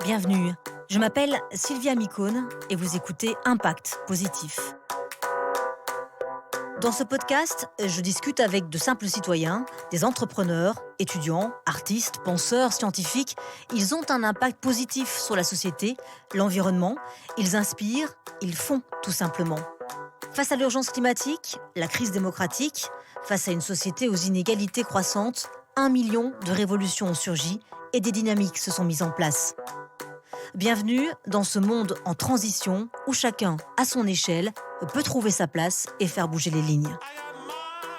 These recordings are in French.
Bienvenue, je m'appelle Sylvia Micone et vous écoutez Impact Positif. Dans ce podcast, je discute avec de simples citoyens, des entrepreneurs, étudiants, artistes, penseurs, scientifiques. Ils ont un impact positif sur la société, l'environnement. Ils inspirent, ils font tout simplement. Face à l'urgence climatique, la crise démocratique, face à une société aux inégalités croissantes, 1 million de révolutions ont surgi et des dynamiques se sont mises en place. Bienvenue dans ce monde en transition où chacun, à son échelle, peut trouver sa place et faire bouger les lignes.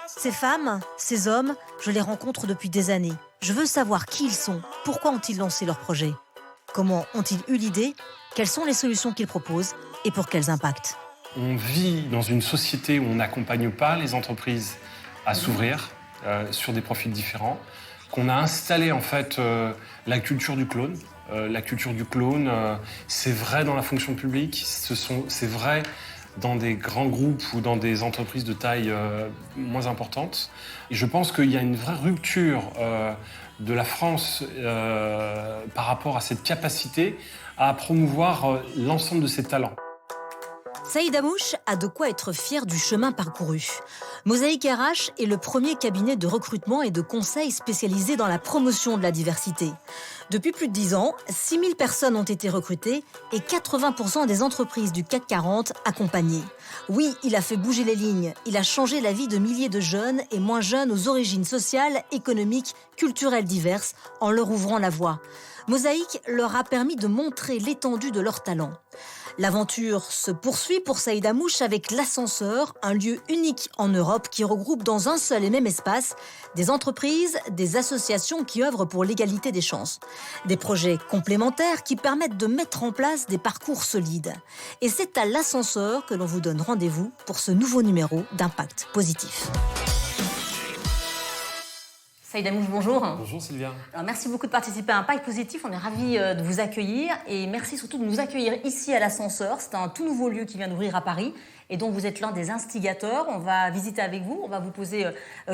Ces femmes, ces hommes, je les rencontre depuis des années. Je veux savoir qui ils sont, pourquoi ont-ils lancé leur projet, comment ont-ils eu l'idée, quelles sont les solutions qu'ils proposent et pour quels impacts. On vit dans une société où on n'accompagne pas les entreprises à s'ouvrir sur des profils différents, qu'on a installé en fait la culture du clone. La culture du clone, c'est vrai dans la fonction publique, c'est vrai dans des grands groupes ou dans des entreprises de taille moins importante. Et je pense qu'il y a une vraie rupture de la France par rapport à cette capacité à promouvoir l'ensemble de ses talents. Saïd Amouche a de quoi être fier du chemin parcouru. Mosaïque RH est le premier cabinet de recrutement et de conseil spécialisé dans la promotion de la diversité. Depuis plus de 10 ans, 6000 personnes ont été recrutées et 80% des entreprises du CAC 40 accompagnées. Oui, il a fait bouger les lignes. Il a changé la vie de milliers de jeunes et moins jeunes aux origines sociales, économiques, culturelles diverses en leur ouvrant la voie. Mosaïque leur a permis de montrer l'étendue de leurs talents. L'aventure se poursuit pour Saïd Amouche avec l'Ascenseur, un lieu unique en Europe qui regroupe dans un seul et même espace des entreprises, des associations qui œuvrent pour l'égalité des chances. Des projets complémentaires qui permettent de mettre en place des parcours solides. Et c'est à l'Ascenseur que l'on vous donne rendez-vous pour ce nouveau numéro d'Impact Positif. Saïd Amouche, bonjour. Bonjour Sylvia. Alors, merci beaucoup de participer à Impact Positif. On est ravis de vous accueillir et merci surtout de nous accueillir ici à l'Ascenseur. C'est un tout nouveau lieu qui vient d'ouvrir à Paris et dont vous êtes l'un des instigateurs. On va visiter avec vous, on va vous poser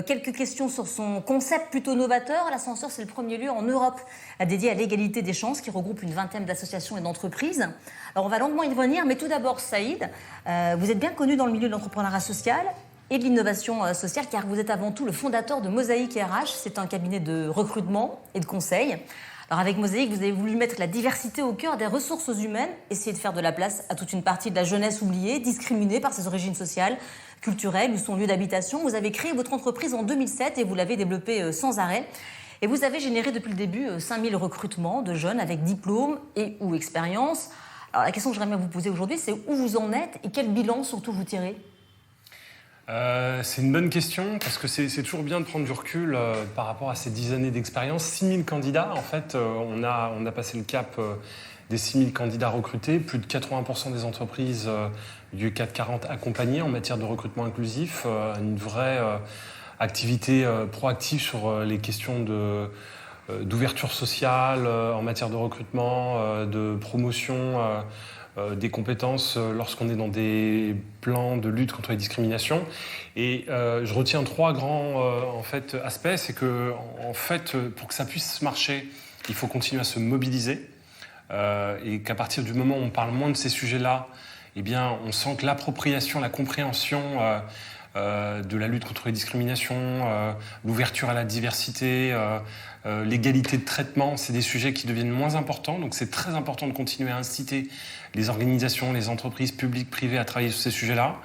quelques questions sur son concept plutôt novateur. L'Ascenseur, c'est le premier lieu en Europe dédié à l'égalité des chances qui regroupe une vingtaine d'associations et d'entreprises. Alors on va longuement y revenir, mais tout d'abord Saïd, vous êtes bien connu dans le milieu de l'entrepreneuriat social et de l'innovation sociale, car vous êtes avant tout le fondateur de Mosaïque RH. C'est un cabinet de recrutement et de conseil. Alors avec Mosaïque, vous avez voulu mettre la diversité au cœur des ressources humaines, essayer de faire de la place à toute une partie de la jeunesse oubliée, discriminée par ses origines sociales, culturelles ou son lieu d'habitation. Vous avez créé votre entreprise en 2007 et vous l'avez développée sans arrêt. Et vous avez généré depuis le début 5000 recrutements de jeunes avec diplôme et ou expérience. Alors la question que j'aimerais bien vous poser aujourd'hui, c'est où vous en êtes et quel bilan surtout vous tirez ? C'est une bonne question parce que c'est toujours bien de prendre du recul par rapport à ces 10 années d'expérience. 6000 candidats, en fait, on a passé le cap des 6000 candidats recrutés, plus de 80% des entreprises du CAC 40 accompagnées en matière de recrutement inclusif, une vraie activité proactive sur les questions d'ouverture sociale en matière de recrutement, de promotion des compétences lorsqu'on est dans des plans de lutte contre les discriminations. Et je retiens 3 grands aspects. C'est que en fait, pour que ça puisse marcher, il faut continuer à se mobiliser et qu'à partir du moment où on parle moins de ces sujets-là, eh bien, on sent que l'appropriation, la compréhension de la lutte contre les discriminations, l'ouverture à la diversité, l'égalité de traitement, c'est des sujets qui deviennent moins importants. Donc c'est très important de continuer à inciter les organisations, les entreprises publiques, privées à travailler sur ces sujets-là.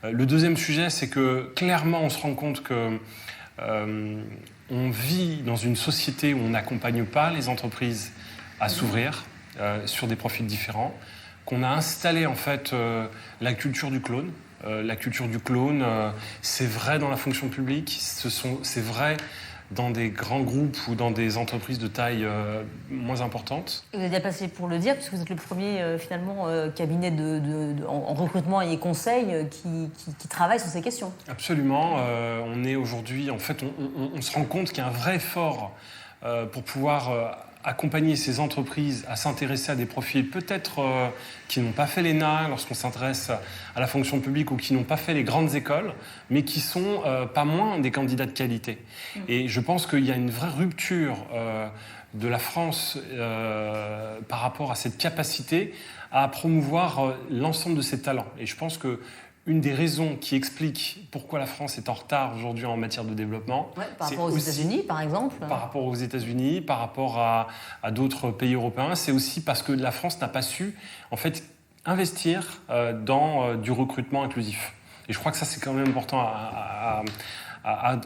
Le deuxième sujet, c'est que clairement on se rend compte que on vit dans une société où on n'accompagne pas les entreprises à s'ouvrir sur des profils différents, qu'on a installé en fait la culture du clone. La culture du clone, c'est vrai dans la fonction publique, c'est vrai dans des grands groupes ou dans des entreprises de taille moins importante. Vous êtes bien placé pour le dire, puisque vous êtes le premier cabinet en recrutement et conseil qui travaille sur ces questions. Absolument. On est aujourd'hui, en fait, on se rend compte qu'il y a un vrai effort pour pouvoir accompagner ces entreprises à s'intéresser à des profils peut-être qui n'ont pas fait l'ENA lorsqu'on s'intéresse à la fonction publique ou qui n'ont pas fait les grandes écoles, mais qui sont pas moins des candidats de qualité. Et je pense qu'il y a une vraie rupture de la France par rapport à cette capacité à promouvoir l'ensemble de ses talents. Et je pense que une des raisons qui explique pourquoi la France est en retard aujourd'hui en matière de développement, par rapport aux États-Unis, par exemple. Par rapport aux États-Unis, par rapport à d'autres pays européens, c'est aussi parce que la France n'a pas su, en fait, investir dans du recrutement inclusif. Et je crois que ça, c'est quand même important à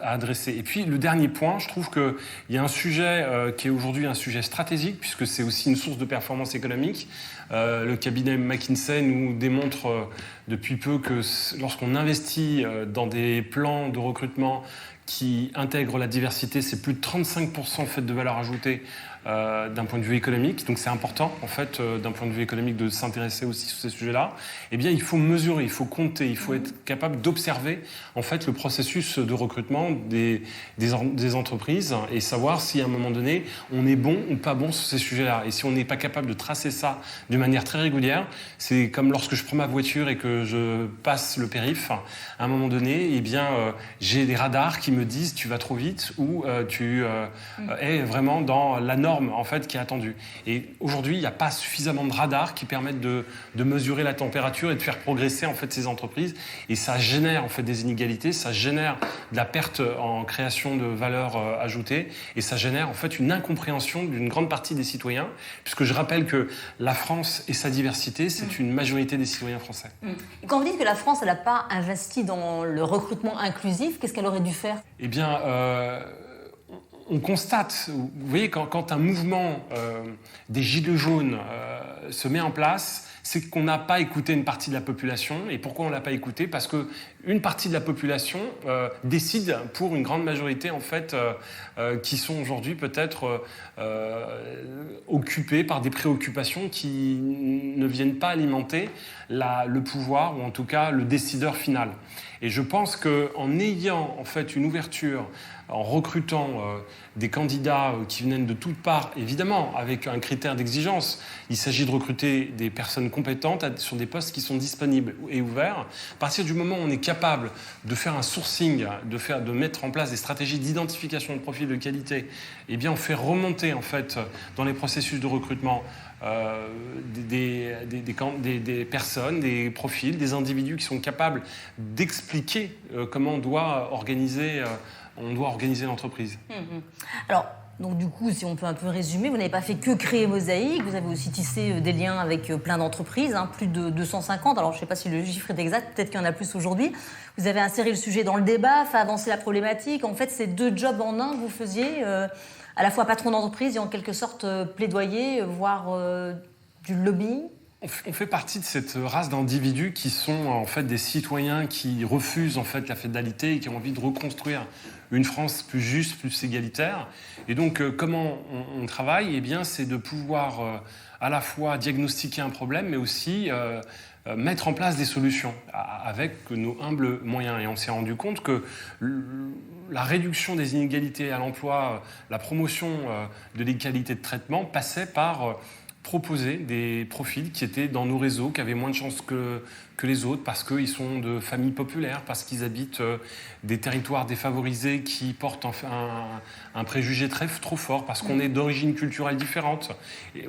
adresser. Et puis, le dernier point, je trouve qu'il y a un sujet qui est aujourd'hui un sujet stratégique, puisque c'est aussi une source de performance économique. Le cabinet McKinsey nous démontre depuis peu que lorsqu'on investit dans des plans de recrutement qui intègrent la diversité, c'est plus de 35% en fait, de valeur ajoutée d'un point de vue économique. Donc c'est important, en fait, d'un point de vue économique, de s'intéresser aussi sur ces sujets-là. Eh bien, il faut mesurer, il faut compter, il faut être capable d'observer, en fait, le processus de recrutement des entreprises et savoir si, à un moment donné, on est bon ou pas bon sur ces sujets-là. Et si on n'est pas capable de tracer ça d'une manière très régulière, c'est comme lorsque je prends ma voiture et que je passe le périph', à un moment donné, eh bien, j'ai des radars qui me disent tu vas trop vite ou tu es vraiment dans la norme en fait, qui est attendue. Et aujourd'hui, il n'y a pas suffisamment de radars qui permettent de mesurer la température et de faire progresser en fait, ces entreprises. Et ça génère en fait, des inégalités, ça génère de la perte en création de valeur ajoutée et ça génère en fait, une incompréhension d'une grande partie des citoyens, puisque je rappelle que la France et sa diversité, c'est une majorité des citoyens français. Et quand vous dites que la France, elle n'a pas investi dans le recrutement inclusif, qu'est-ce qu'elle aurait dû faire ? Eh bien, on constate, vous voyez, quand un mouvement des Gilets jaunes se met en place, c'est qu'on n'a pas écouté une partie de la population. Et pourquoi on ne l'a pas écouté ? Parce qu'une partie de la population décide pour une grande majorité, en fait, qui sont aujourd'hui peut-être occupés par des préoccupations qui ne viennent pas alimenter le pouvoir, ou en tout cas le décideur final. Et je pense qu'en ayant en fait une ouverture, en recrutant des candidats qui viennent de toutes parts, évidemment avec un critère d'exigence, il s'agit de recruter des personnes compétentes sur des postes qui sont disponibles et ouverts. À partir du moment où on est capable de faire un sourcing, de mettre en place des stratégies d'identification de profils de qualité, eh bien on fait remonter en fait dans les processus de recrutement des personnes, des profils, des individus qui sont capables d'expliquer comment on doit organiser l'entreprise. Alors, donc du coup, si on peut un peu résumer, vous n'avez pas fait que créer Mosaïque, vous avez aussi tissé des liens avec plein d'entreprises, plus de 250. Alors, je ne sais pas si le chiffre est exact, peut-être qu'il y en a plus aujourd'hui. Vous avez inséré le sujet dans le débat, fait avancer la problématique. En fait, c'est 2 jobs en un que vous faisiez, à la fois patron d'entreprise et en quelque sorte plaidoyer, voire du lobbying. On fait partie de cette race d'individus qui sont en fait des citoyens qui refusent en fait la féodalité et qui ont envie de reconstruire une France plus juste, plus égalitaire. Et donc, comment on travaille ? Eh bien, c'est de pouvoir à la fois diagnostiquer un problème, mais aussi mettre en place des solutions avec nos humbles moyens. Et on s'est rendu compte que la réduction des inégalités à l'emploi, la promotion de l'égalité de traitement passait par proposer des profils qui étaient dans nos réseaux, qui avaient moins de chances que les autres, parce qu'ils sont de familles populaires, parce qu'ils habitent des territoires défavorisés qui portent un préjugé trop fort, parce qu'on est d'origine culturelle différente,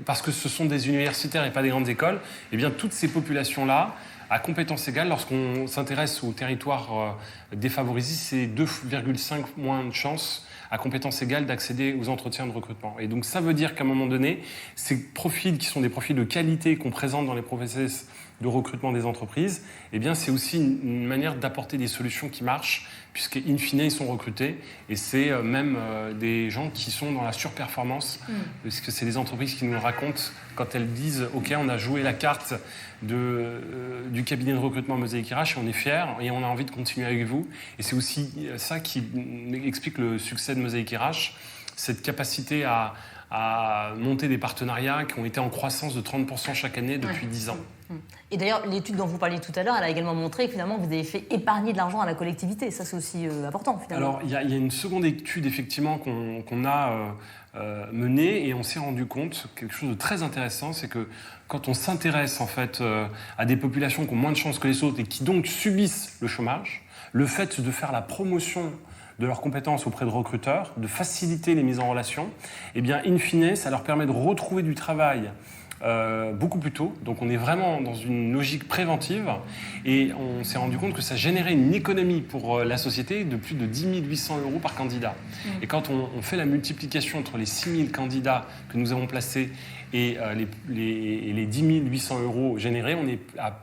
parce que ce sont des universitaires et pas des grandes écoles. Eh bien, toutes ces populations-là, à compétences égales, lorsqu'on s'intéresse aux territoires défavorisés, c'est 2,5 moins de chances à compétences égales d'accéder aux entretiens de recrutement. Et donc ça veut dire qu'à un moment donné, ces profils qui sont des profils de qualité qu'on présente dans les processus de recrutement des entreprises, eh bien c'est aussi une manière d'apporter des solutions qui marchent, puisque in fine ils sont recrutés et c'est même des gens qui sont dans la surperformance, parce que c'est des entreprises qui nous le racontent quand elles disent « Ok, on a joué la carte du cabinet de recrutement Mosaïque RH et on est fiers et on a envie de continuer avec vous ». Et c'est aussi ça qui explique le succès de Mosaïque RH, cette capacité à monter des partenariats qui ont été en croissance de 30% chaque année depuis 10 ans. Et d'ailleurs, l'étude dont vous parliez tout à l'heure, elle a également montré que finalement, vous avez fait épargner de l'argent à la collectivité. Ça, c'est aussi important, finalement. Alors, il y a une seconde étude, effectivement, qu'on a menée et on s'est rendu compte, quelque chose de très intéressant, c'est que quand on s'intéresse, en fait, à des populations qui ont moins de chances que les autres et qui donc subissent le chômage, le fait de faire la promotion de leurs compétences auprès de recruteurs, de faciliter les mises en relation, et bien, in fine, ça leur permet de retrouver du travail beaucoup plus tôt. Donc on est vraiment dans une logique préventive et on s'est rendu compte que ça générait une économie pour la société de plus de 10 800 € par candidat. Et quand on fait la multiplication entre les 6 000 candidats que nous avons placés et les 10 800 € générés, on est à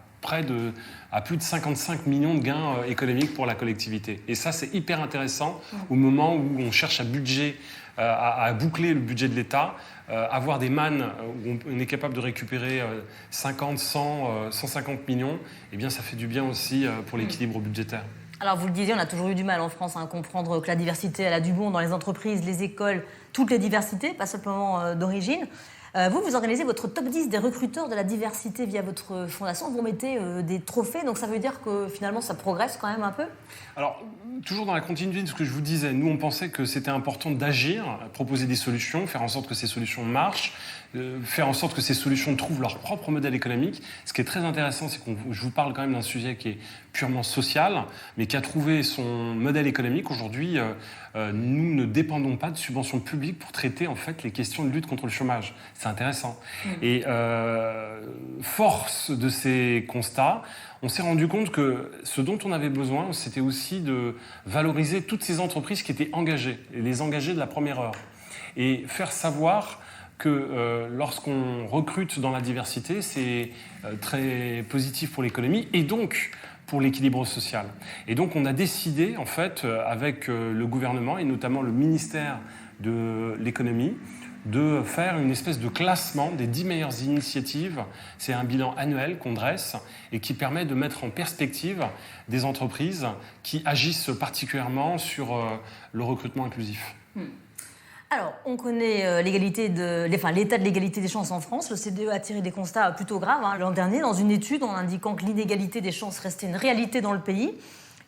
plus de 55 millions de gains économiques pour la collectivité. Et ça, c'est hyper intéressant au moment où on cherche à boucler le budget de l'État, avoir des mannes où on est capable de récupérer 50, 100, 150 millions, eh bien ça fait du bien aussi pour l'équilibre budgétaire. Alors vous le disiez, on a toujours eu du mal en France à comprendre que la diversité, elle a du bon dans les entreprises, les écoles, toutes les diversités, pas simplement d'origine. Vous organisez votre top 10 des recruteurs de la diversité via votre fondation. Vous mettez des trophées, donc ça veut dire que finalement ça progresse quand même un peu ? Alors, toujours dans la continuité de ce que je vous disais, nous on pensait que c'était important d'agir, proposer des solutions, faire en sorte que ces solutions marchent, faire en sorte que ces solutions trouvent leur propre modèle économique. Ce qui est très intéressant, c'est que je vous parle quand même d'un sujet qui est purement social, mais qui a trouvé son modèle économique. Aujourd'hui, nous ne dépendons pas de subventions publiques pour traiter en fait les questions de lutte contre le chômage. C'est intéressant. Et force de ces constats, on s'est rendu compte que ce dont on avait besoin, c'était aussi de valoriser toutes ces entreprises qui étaient engagées, et les engagées de la première heure. Et faire savoir que lorsqu'on recrute dans la diversité, c'est très positif pour l'économie et donc pour l'équilibre social. Et donc on a décidé, en fait, avec le gouvernement et notamment le ministère de l'économie, de faire une espèce de classement des 10 meilleures initiatives. C'est un bilan annuel qu'on dresse et qui permet de mettre en perspective des entreprises qui agissent particulièrement sur le recrutement inclusif. Alors, on connaît l'état de l'égalité des chances en France. L'OCDE a tiré des constats plutôt graves l'an dernier dans une étude en indiquant que l'inégalité des chances restait une réalité dans le pays.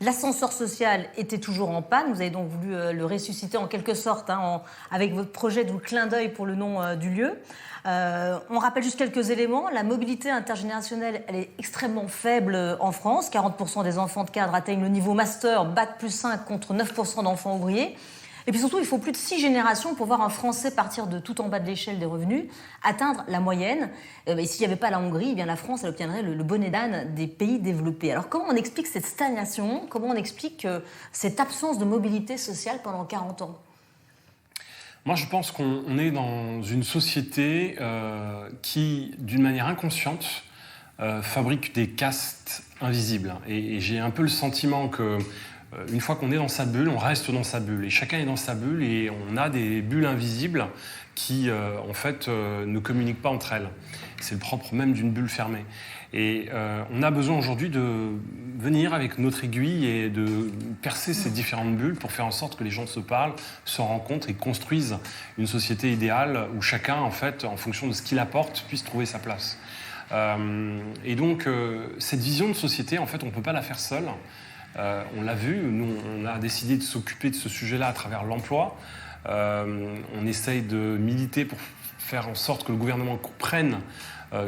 L'ascenseur social était toujours en panne. Vous avez donc voulu le ressusciter en quelque sorte avec votre projet de clin d'œil pour le nom du lieu. On rappelle juste quelques éléments. La mobilité intergénérationnelle, elle est extrêmement faible en France. 40% des enfants de cadre atteignent le niveau master, bac plus 5 contre 9% d'enfants ouvriers. Et puis surtout, il faut plus de 6 générations pour voir un Français partir de tout en bas de l'échelle des revenus, atteindre la moyenne. Et s'il n'y avait pas la Hongrie, eh bien la France, elle obtiendrait le bonnet d'âne des pays développés. Alors comment on explique cette stagnation ? Comment on explique cette absence de mobilité sociale pendant 40 ans ? Moi, je pense qu'on est dans une société qui, d'une manière inconsciente, fabrique des castes invisibles. Et j'ai un peu le sentiment que une fois qu'on est dans sa bulle, on reste dans sa bulle. Et chacun est dans sa bulle et on a des bulles invisibles qui, en fait, ne communiquent pas entre elles. C'est le propre même d'une bulle fermée. Et on a besoin aujourd'hui de venir avec notre aiguille et de percer ces différentes bulles pour faire en sorte que les gens se parlent, se rencontrent et construisent une société idéale où chacun, en fait, en fonction de ce qu'il apporte, puisse trouver sa place. Et donc, cette vision de société, en fait, on ne peut pas la faire seule. On l'a vu, nous on a décidé de s'occuper de ce sujet-là à travers l'emploi. On essaye de militer pour faire en sorte que le gouvernement comprenne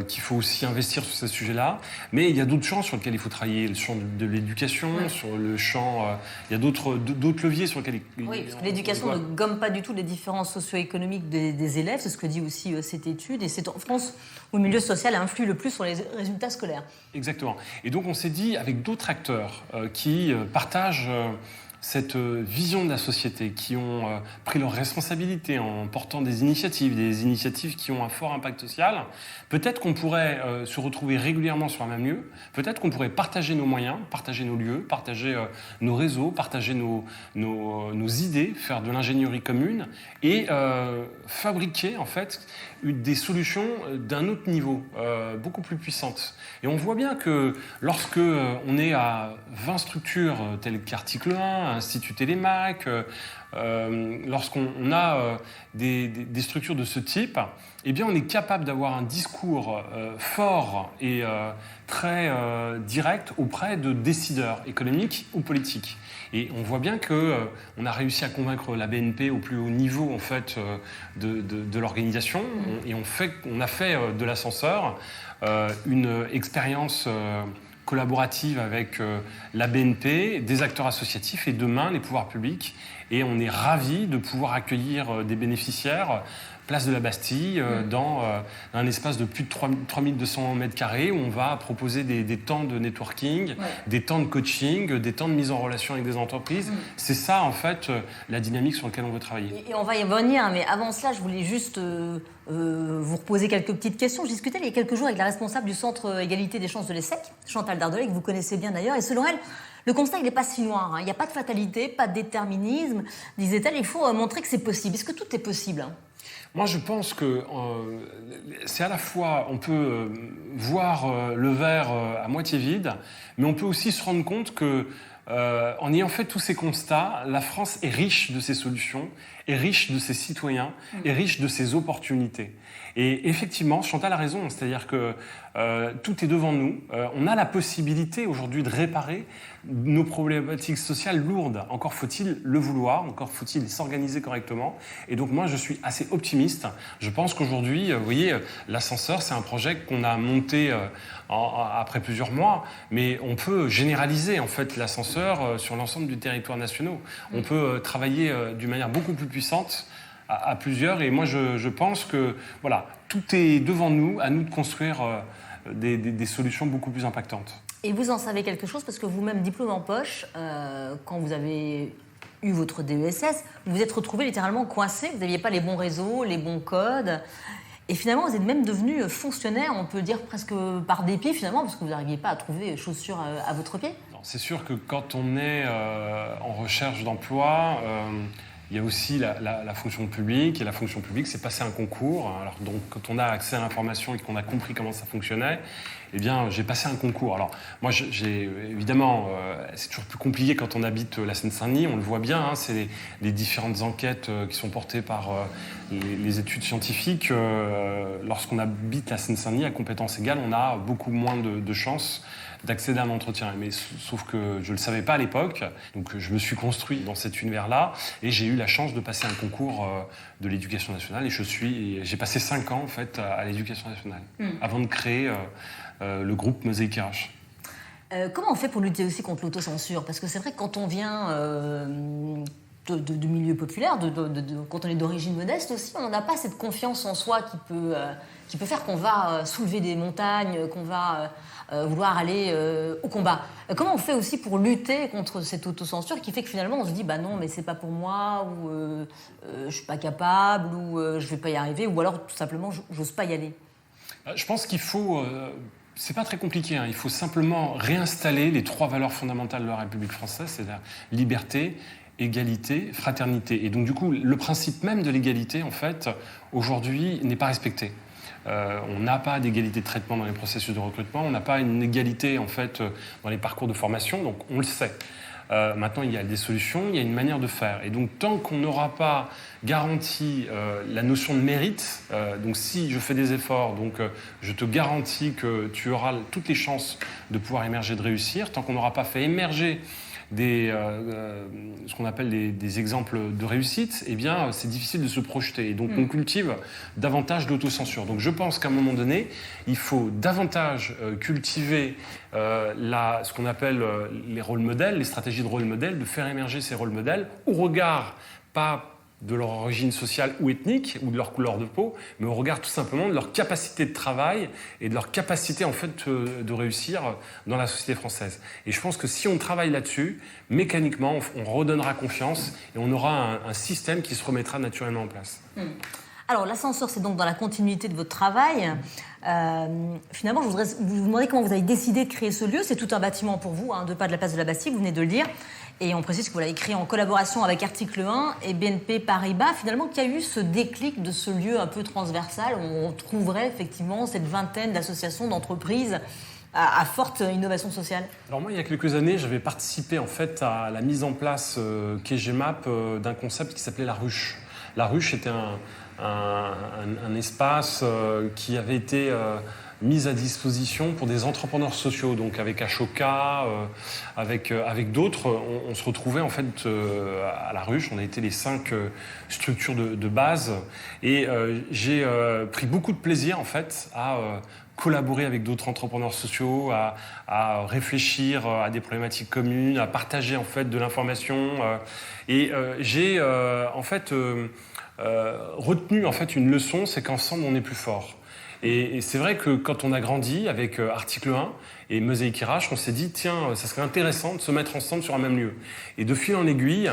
qu'il faut aussi investir sur ces sujets-là. Mais il y a d'autres champs sur lesquels il faut travailler, le champ de l'éducation, sur le champ... il y a d'autres leviers sur lesquels... Oui, parce que l'éducation ne gomme pas du tout les différences socio-économiques des élèves, c'est ce que dit aussi cette étude, et c'est en France où le milieu social influe le plus sur les résultats scolaires. Exactement. Et donc on s'est dit, avec d'autres acteurs qui partagent cette vision de la société, qui ont pris leurs responsabilités en portant des initiatives qui ont un fort impact social, peut-être qu'on pourrait se retrouver régulièrement sur un même lieu, peut-être qu'on pourrait partager nos moyens, partager nos lieux, partager nos réseaux, partager nos idées, faire de l'ingénierie commune et fabriquer en fait des solutions d'un autre niveau, beaucoup plus puissantes. Et on voit bien que lorsque on est à 20 structures telles qu'Article 1, Institut Télémac, lorsqu'on a des structures de ce type, eh bien on est capable d'avoir un discours fort et très direct auprès de décideurs économiques ou politiques. Et on voit bien qu'on a réussi à convaincre la BNP au plus haut niveau en fait, de l'organisation. Et on a fait de l'ascenseur une expérience collaborative avec la BNP, des acteurs associatifs et demain les pouvoirs publics. Et on est ravis de pouvoir accueillir des bénéficiaires place de la Bastille, dans un espace de plus de 3200 mètres carrés, où on va proposer des temps de networking, des temps de coaching, des temps de mise en relation avec des entreprises. C'est ça, en fait, la dynamique sur laquelle on veut travailler. Et on va y revenir, mais avant cela, je voulais juste vous reposer quelques petites questions. Je discutais il y a quelques jours avec la responsable du Centre Égalité des chances de l'ESSEC, Chantal Dardeley, que vous connaissez bien d'ailleurs, et selon elle, le constat, il n'est pas si noir. Il n'y a pas de fatalité, pas de déterminisme, disait-elle. Il faut montrer que c'est possible. Est-ce que tout est possible ? Moi, je pense que c'est à la fois, on peut voir le verre à moitié vide, mais on peut aussi se rendre compte que, en ayant fait tous ces constats, la France est riche de ses solutions, est riche de ses citoyens, est riche de ses opportunités. Et effectivement, Chantal a raison, c'est-à-dire que tout est devant nous. On a la possibilité aujourd'hui de réparer nos problématiques sociales lourdes. Encore faut-il le vouloir, encore faut-il s'organiser correctement. Et donc moi, je suis assez optimiste. Je pense qu'aujourd'hui, vous voyez, l'ascenseur, c'est un projet qu'on a monté après plusieurs mois, mais on peut généraliser en fait l'ascenseur sur l'ensemble du territoire national. On peut travailler d'une manière beaucoup plus puissante à plusieurs, et moi je pense que voilà, tout est devant nous, à nous de construire des solutions beaucoup plus impactantes. Et vous en savez quelque chose, parce que vous-même, diplôme en poche, quand vous avez eu votre DESS, vous vous êtes retrouvé littéralement coincé, vous n'aviez pas les bons réseaux, les bons codes, et finalement vous êtes même devenu fonctionnaire, on peut dire presque par dépit finalement, parce que vous n'arriviez pas à trouver chaussures à votre pied. C'est sûr que quand on est en recherche d'emploi, il y a aussi la fonction publique, et la fonction publique, c'est passer un concours. Alors, donc, quand on a accès à l'information et qu'on a compris comment ça fonctionnait, eh bien, j'ai passé un concours. Alors, moi, évidemment, c'est toujours plus compliqué quand on habite la Seine-Saint-Denis, on le voit bien, hein, c'est les différentes enquêtes qui sont portées par les études scientifiques. Lorsqu'on habite la Seine-Saint-Denis, à compétences égales, on a beaucoup moins de chances d'accéder à un entretien. Mais sauf que je ne le savais pas à l'époque, donc je me suis construit dans cet univers-là, et j'ai eu la chance de passer un concours de l'éducation nationale, et j'ai passé 5 ans en fait à l'éducation nationale, avant de créer le groupe Mosaïque RH. Comment on fait pour lutter aussi contre l'autocensure ? Parce que c'est vrai que quand on vient de milieux populaires, quand on est d'origine modeste aussi, on n'a pas cette confiance en soi qui peut faire qu'on va soulever des montagnes, qu'on va vouloir aller au combat. Comment on fait aussi pour lutter contre cette autocensure qui fait que finalement on se dit bah non mais c'est pas pour moi, ou je suis pas capable, ou je vais pas y arriver, ou alors tout simplement j'ose pas y aller? Je pense qu'il faut... c'est pas très compliqué, hein. Il faut simplement réinstaller les 3 valeurs fondamentales de la République française, c'est-à-dire liberté, égalité, fraternité. Et donc du coup, le principe même de l'égalité, en fait, aujourd'hui, n'est pas respecté. On n'a pas d'égalité de traitement dans les processus de recrutement, on n'a pas une égalité, en fait, dans les parcours de formation, donc on le sait. Maintenant, il y a des solutions, il y a une manière de faire. Et donc, tant qu'on n'aura pas garanti la notion de mérite, donc si je fais des efforts, donc je te garantis que tu auras toutes les chances de pouvoir émerger, de réussir, tant qu'on n'aura pas fait émerger ce qu'on appelle des exemples de réussite, eh bien, c'est difficile de se projeter. Et donc, on cultive davantage d'autocensure. Donc, je pense qu'à un moment donné, il faut davantage cultiver ce qu'on appelle les rôles modèles, les stratégies de rôle modèle, de faire émerger ces rôles modèles au regard, pas de leur origine sociale ou ethnique, ou de leur couleur de peau, mais au regard tout simplement de leur capacité de travail et de leur capacité en fait de réussir dans la société française. Et je pense que si on travaille là-dessus, mécaniquement, on redonnera confiance et on aura un système qui se remettra naturellement en place. Alors, l'ascenseur, c'est donc dans la continuité de votre travail. Finalement, je voudrais vous demander comment vous avez décidé de créer ce lieu. C'est tout un bâtiment pour vous, 2 pas de la place de la Bastille, vous venez de le dire. Et on précise que vous l'avez créé en collaboration avec Article 1 et BNP Paribas. Finalement, qu'il y a eu ce déclic de ce lieu un peu transversal où on trouverait effectivement cette vingtaine d'associations, d'entreprises à forte innovation sociale. Alors moi, il y a quelques années, j'avais participé en fait à la mise en place KGMAP d'un concept qui s'appelait la ruche. La ruche était un espace qui avait été mis à disposition pour des entrepreneurs sociaux. Donc avec Ashoka, avec d'autres, on se retrouvait en fait à la ruche. On a été les 5 structures de base. Et j'ai pris beaucoup de plaisir en fait à collaborer avec d'autres entrepreneurs sociaux, à réfléchir à des problématiques communes, à partager en fait de l'information. J'ai en fait retenu en fait une leçon, c'est qu'ensemble on est plus fort. Et c'est vrai que quand on a grandi avec Article 1 et Mosaic RH, on s'est dit tiens, ça serait intéressant de se mettre ensemble sur un même lieu. Et de fil en aiguille,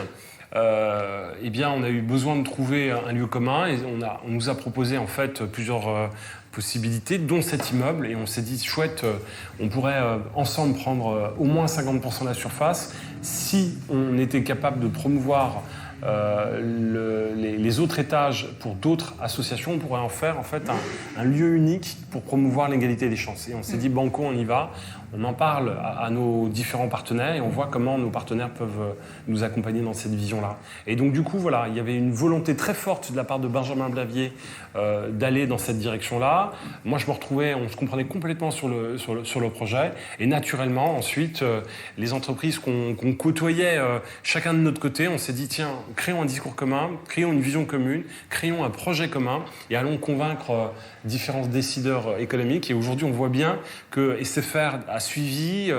eh bien, on a eu besoin de trouver un lieu commun et on nous a proposé en fait plusieurs possibilités, dont cet immeuble. Et on s'est dit chouette, on pourrait ensemble prendre au moins 50% de la surface si on était capable de promouvoir les autres étages pour d'autres associations. On pourrait en faire en fait un lieu unique pour promouvoir l'égalité des chances. Et on s'est dit banco, on y va. On en parle à nos différents partenaires et on voit comment nos partenaires peuvent nous accompagner dans cette vision-là. Et donc du coup, voilà, il y avait une volonté très forte de la part de Benjamin Blavier d'aller dans cette direction-là. Moi, je me retrouvais, on se comprenait complètement sur le projet. Et naturellement, ensuite, les entreprises qu'on côtoyait chacun de notre côté, on s'est dit, tiens, créons un discours commun, créons une vision commune, créons un projet commun et allons convaincre différents décideurs économiques. Et aujourd'hui, on voit bien que SFR a suivi,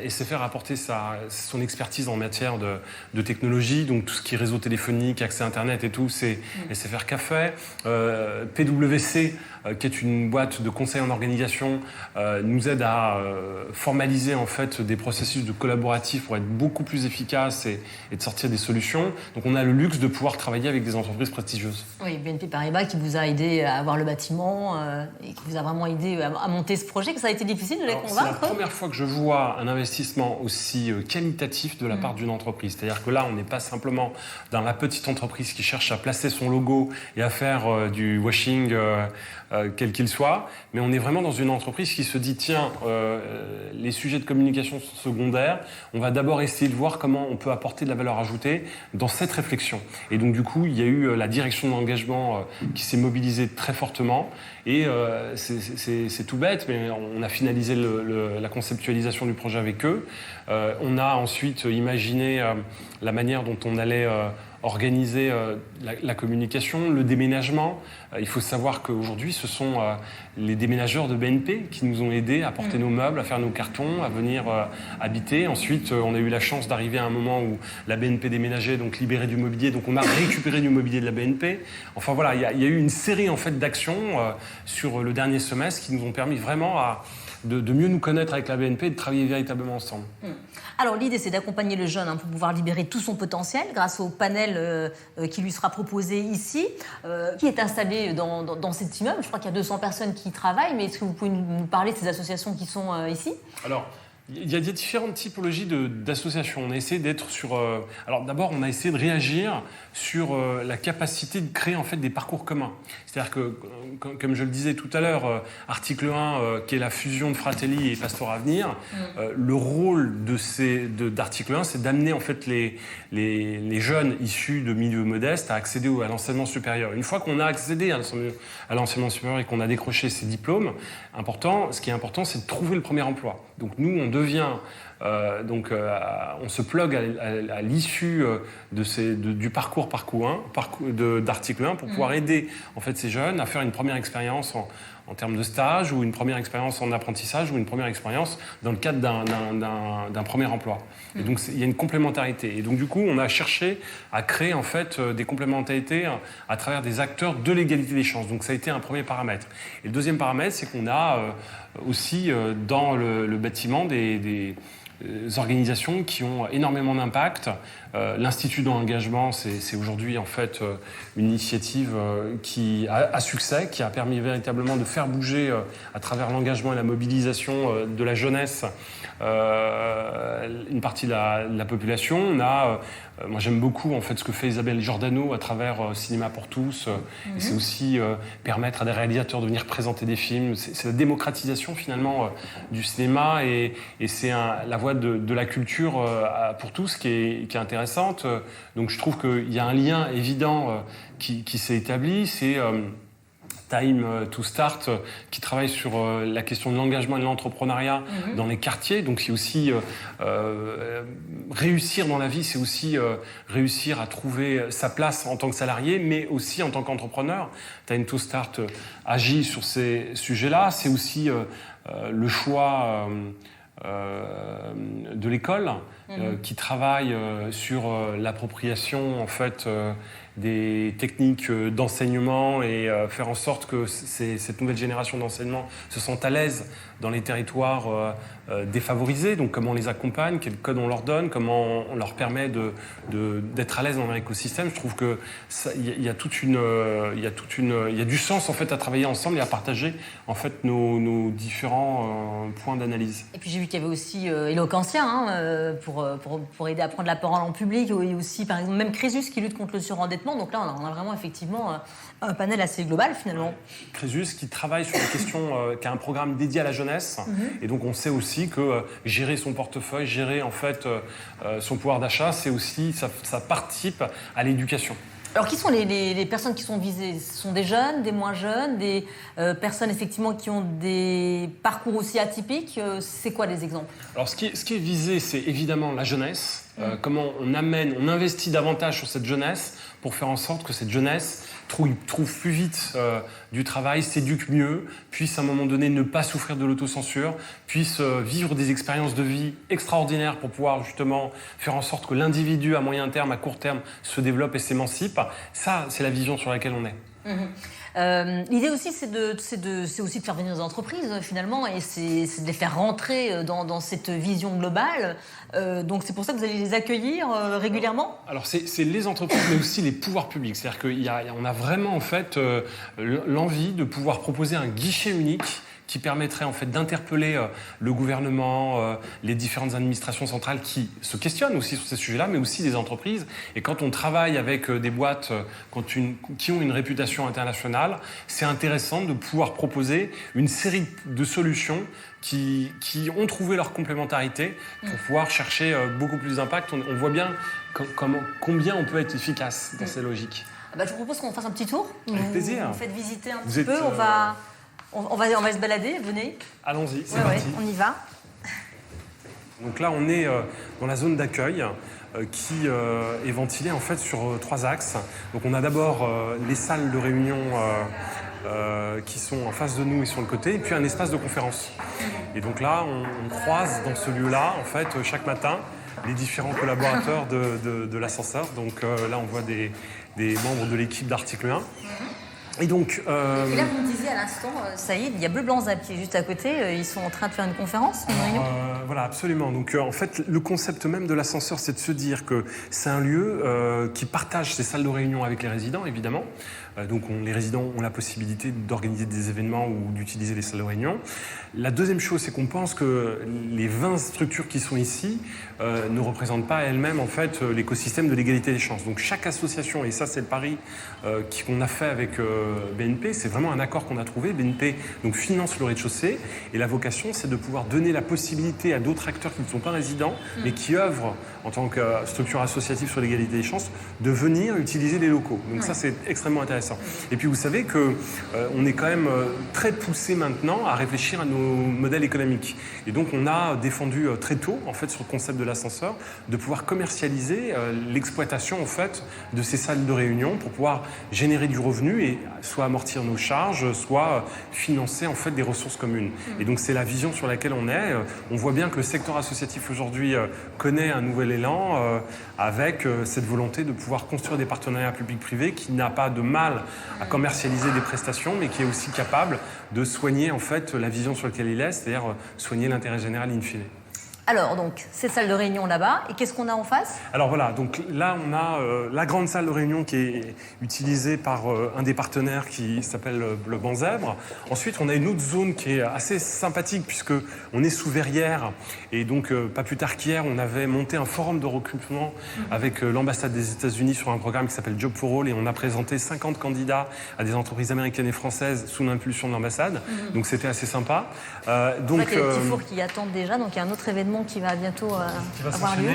SFR a apporté son expertise en matière de technologie, donc tout ce qui est réseau téléphonique, accès Internet et tout, c'est SFR qui a fait. PwC, qui est une boîte de conseil en organisation, nous aide à formaliser en fait des processus de collaboratif pour être beaucoup plus efficace et de sortir des solutions. Donc on a le luxe de pouvoir travailler avec des entreprises prestigieuses. Oui, BNP Paribas qui vous a aidé à avoir le bâtiment et qui vous a vraiment aidé à monter ce projet, que ça a été difficile de les convaincre. C'est la première fois que je vois un investissement aussi qualitatif de la part d'une entreprise. C'est-à-dire que là, on n'est pas simplement dans la petite entreprise qui cherche à placer son logo et à faire du washing quel qu'il soit, mais on est vraiment dans une entreprise qui se dit tiens, les sujets de communication sont secondaires, on va d'abord essayer de voir comment on peut apporter de la valeur ajoutée dans cette réflexion. Et donc du coup, il y a eu la direction de l'engagement qui s'est mobilisée très fortement et c'est tout bête, mais on a finalisé la conceptualisation du projet avec eux. On a ensuite imaginé la manière dont on allait organiser la communication, le déménagement. Il faut savoir qu'aujourd'hui, ce sont les déménageurs de BNP qui nous ont aidés à porter nos meubles, à faire nos cartons, à venir habiter. Ensuite, on a eu la chance d'arriver à un moment où la BNP déménageait, donc libérer du mobilier. Donc on a récupéré du mobilier de la BNP. Enfin voilà, il y a eu une série en fait, d'actions sur le dernier semestre qui nous ont permis vraiment de mieux nous connaître avec la BNP et de travailler véritablement ensemble. Alors l'idée c'est d'accompagner le jeune pour pouvoir libérer tout son potentiel grâce au panel qui lui sera proposé ici, qui est installé dans cet immeuble. Je crois qu'il y a 200 personnes qui y travaillent, mais est-ce que vous pouvez nous parler de ces associations qui sont ici ? Alors, il y a différentes typologies d'associations. On a essayé d'être sur... alors d'abord, on a essayé de réagir sur la capacité de créer en fait des parcours communs. C'est-à-dire que, comme je le disais tout à l'heure, Article 1, qui est la fusion de Fratelli et Pasteur Avenir, le rôle d'Article 1, c'est d'amener en fait les jeunes issus de milieux modestes à accéder à l'enseignement supérieur. Une fois qu'on a accédé à l'enseignement supérieur et qu'on a décroché ces diplômes, ce qui est important, c'est de trouver le premier emploi. Donc nous, on devient... on se plug à l'issue du parcours d'Article 1 pour pouvoir aider en fait, ces jeunes à faire une première expérience en termes de stage ou une première expérience en apprentissage ou une première expérience dans le cadre d'un premier emploi. Et donc il y a une complémentarité. Et donc du coup, on a cherché à créer en fait des complémentarités à travers des acteurs de l'égalité des chances. Donc ça a été un premier paramètre. Et le deuxième paramètre, c'est qu'on a aussi dans le bâtiment des organisations qui ont énormément d'impact. L'Institut d'engagement, c'est aujourd'hui en fait une initiative qui a succès, qui a permis véritablement de faire bouger à travers l'engagement et la mobilisation de la jeunesse une partie de la population. Moi j'aime beaucoup en fait ce que fait Isabelle Giordano à travers Cinéma pour tous. Et c'est aussi permettre à des réalisateurs de venir présenter des films. C'est la démocratisation finalement du cinéma et c'est la voie de la culture pour tous qui est intéressante. Donc je trouve qu'il y a un lien évident qui s'est établi. C'est Time to Start, qui travaille sur la question de l'engagement et de l'entrepreneuriat dans les quartiers. Donc c'est aussi réussir dans la vie, c'est aussi réussir à trouver sa place en tant que salarié, mais aussi en tant qu'entrepreneur. Time to Start agit sur ces sujets-là. C'est aussi le choix de l'école qui travaille sur l'appropriation en fait des techniques d'enseignement et faire en sorte que cette nouvelle génération d'enseignants se sente à l'aise dans les territoires défavorisés. Donc comment on les accompagne, quel code on leur donne, comment on leur permet d'être à l'aise dans leur écosystème. Je trouve que il y a du sens en fait à travailler ensemble et à partager en fait nos différents points d'analyse. Et puis j'ai vu qu'il y avait aussi Eloquentia pour aider à prendre la parole en public, et aussi par exemple même Crésus qui lutte contre le surendettement. Donc là on a vraiment effectivement un panel assez global finalement. Crésus qui travaille sur la question, qui a un programme dédié à la jeunesse. Et donc on sait aussi que gérer son portefeuille, gérer en fait son pouvoir d'achat, c'est aussi ça participe à l'éducation. Alors, qui sont les personnes qui sont visées? Ce sont des jeunes, des moins jeunes, des personnes effectivement qui ont des parcours aussi atypiques. C'est quoi les exemples? Alors, ce qui est visé, c'est évidemment la jeunesse. Comment on investit davantage sur cette jeunesse pour faire en sorte que cette jeunesse trouve plus vite du travail, s'éduque mieux, puisse à un moment donné ne pas souffrir de l'autocensure, puisse vivre des expériences de vie extraordinaires pour pouvoir justement faire en sorte que l'individu à moyen terme, à court terme, se développe et s'émancipe. Ça, c'est la vision sur laquelle on est. L'idée aussi, c'est aussi de faire venir des entreprises finalement, et c'est de les faire rentrer dans cette vision globale. Donc c'est pour ça que vous allez les accueillir régulièrement. Alors c'est les entreprises, mais aussi les pouvoirs publics. C'est-à-dire qu'on a vraiment en fait l'envie de pouvoir proposer un guichet unique qui permettrait en fait d'interpeller le gouvernement, les différentes administrations centrales qui se questionnent aussi sur ces sujets-là, mais aussi des entreprises. Et quand on travaille avec des boîtes qui ont une réputation internationale, c'est intéressant de pouvoir proposer une série de solutions qui ont trouvé leur complémentarité pour pouvoir chercher beaucoup plus d'impact. On voit bien combien on peut être efficace dans ces logiques. Je vous propose qu'on fasse un petit tour. Avec plaisir. Vous faites visiter un petit peu. On va se balader, venez. Allons-y, c'est parti. On y va. Donc là, on est dans la zone d'accueil qui est ventilée en fait sur 3 axes. Donc on a d'abord les salles de réunion qui sont en face de nous et sur le côté, et puis un espace de conférence. Et donc là, on croise dans ce lieu-là, en fait, chaque matin, les différents collaborateurs de l'ascenseur. Donc là, on voit des membres de l'équipe d'Article 1. Et donc, et là, vous me disiez à l'instant, Saïd, il y a Bleu Blanc Zap qui est juste à côté. Ils sont en train de faire une conférence, une réunion. Voilà, absolument. Donc, en fait, le concept même de l'ascenseur, c'est de se dire que c'est un lieu qui partage ses salles de réunion avec les résidents, évidemment. Donc, les résidents ont la possibilité d'organiser des événements ou d'utiliser les salles de réunion. La deuxième chose, c'est qu'on pense que les 20 structures qui sont ici ne représentent pas elles-mêmes, en fait, l'écosystème de l'égalité des chances. Donc, chaque association, et ça, c'est le pari qu'on a fait avec BNP, c'est vraiment un accord qu'on a trouvé. BNP donc, finance le rez-de-chaussée, et la vocation, c'est de pouvoir donner la possibilité à d'autres acteurs qui ne sont pas résidents, mais qui œuvrent en tant que structure associative sur l'égalité des chances, de venir utiliser les locaux. Donc ça, c'est extrêmement intéressant. Et puis, vous savez qu'on est quand même très poussé maintenant à réfléchir à nos modèles économiques. Et donc, on a défendu très tôt, en fait, sur le concept de l'ascenseur, de pouvoir commercialiser l'exploitation, en fait, de ces salles de réunion pour pouvoir générer du revenu et soit amortir nos charges, soit financer, en fait, des ressources communes. Et donc, c'est la vision sur laquelle on est. On voit bien que le secteur associatif aujourd'hui connaît un nouvel élan avec cette volonté de pouvoir construire des partenariats publics-privés qui n'a pas de mal à commercialiser des prestations, mais qui est aussi capable de soigner en fait la vision sur laquelle il est, c'est-à-dire soigner l'intérêt général in fine. Alors, donc, cette salle de réunion là-bas, et qu'est-ce qu'on a en face? Alors voilà, donc là, on a la grande salle de réunion qui est utilisée par un des partenaires qui s'appelle le Banc Zèbre. Ensuite, on a une autre zone qui est assez sympathique puisqu'on est sous verrière. Et donc, pas plus tard qu'hier, on avait monté un forum de recrutement avec l'ambassade des États-Unis sur un programme qui s'appelle Job for All. Et on a présenté 50 candidats à des entreprises américaines et françaises sous l'impulsion de l'ambassade. Donc, c'était assez sympa. Donc, il y a des petits fours qui attendent déjà. Donc, il y a un autre événement réunion qui va bientôt qui va avoir lieu.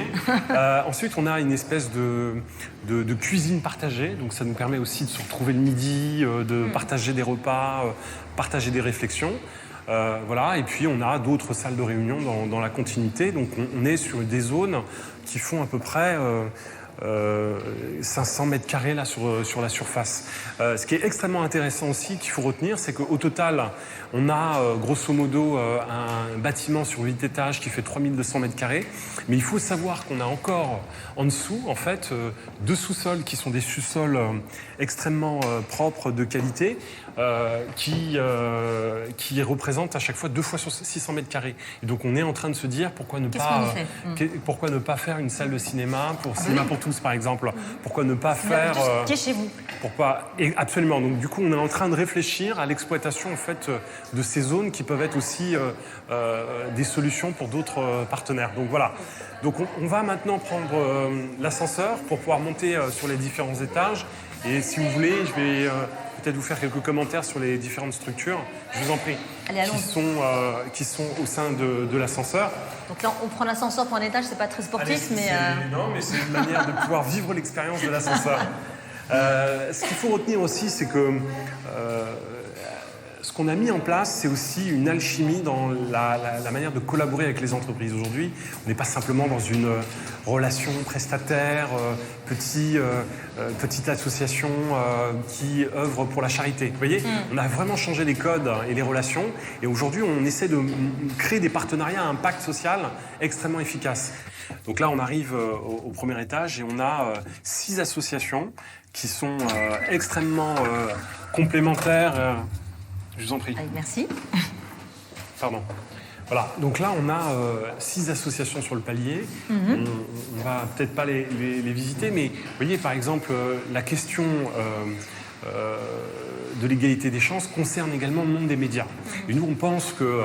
Ensuite, on a une espèce de cuisine partagée. Donc, ça nous permet aussi de se retrouver le midi, de partager des repas, partager des réflexions. Voilà. Et puis, on a d'autres salles de réunion dans la continuité. Donc, on est sur des zones qui font à peu près 500 mètres carrés là, sur la surface. Ce qui est extrêmement intéressant aussi, qu'il faut retenir, c'est qu'au total, on a grosso modo un bâtiment sur 8 étages qui fait 3200 mètres carrés. Mais il faut savoir qu'on a encore en dessous, en fait, 2 sous-sols qui sont des sous-sols extrêmement propres, de qualité, qui représentent à chaque fois 2 fois sur 600 mètres carrés. Et donc on est en train de se dire pourquoi ne pas faire une salle de cinéma cinéma pour tous par exemple. Pourquoi ne pas faire qui est chez vous. Absolument. Donc du coup on est en train de réfléchir à l'exploitation en fait de ces zones qui peuvent être aussi des solutions pour d'autres partenaires. Donc voilà. Donc on va maintenant prendre l'ascenseur pour pouvoir monter sur les différents étages. Et si vous voulez, je vais peut-être vous faire quelques commentaires sur les différentes structures, je vous en prie, allez, qui sont au sein de l'ascenseur. Donc là, on prend l'ascenseur pour un étage, c'est pas très sportif, mais... Non, mais c'est une manière de pouvoir vivre l'expérience de l'ascenseur. Ce qu'il faut retenir aussi, c'est que ce qu'on a mis en place, c'est aussi une alchimie dans la manière de collaborer avec les entreprises. Aujourd'hui, on n'est pas simplement dans une relation prestataire, petite association qui œuvre pour la charité. Vous voyez, on a vraiment changé les codes et les relations. Et aujourd'hui, on essaie de créer des partenariats à impact social extrêmement efficaces. Donc là, on arrive au premier étage et on a 6 associations qui sont extrêmement complémentaires. Je vous en prie. Allez, merci. Pardon. Voilà, donc là on a 6 associations sur le palier. On va peut-être pas les visiter, mais vous voyez par exemple la question de l'égalité des chances concerne également le monde des médias. Et nous on pense que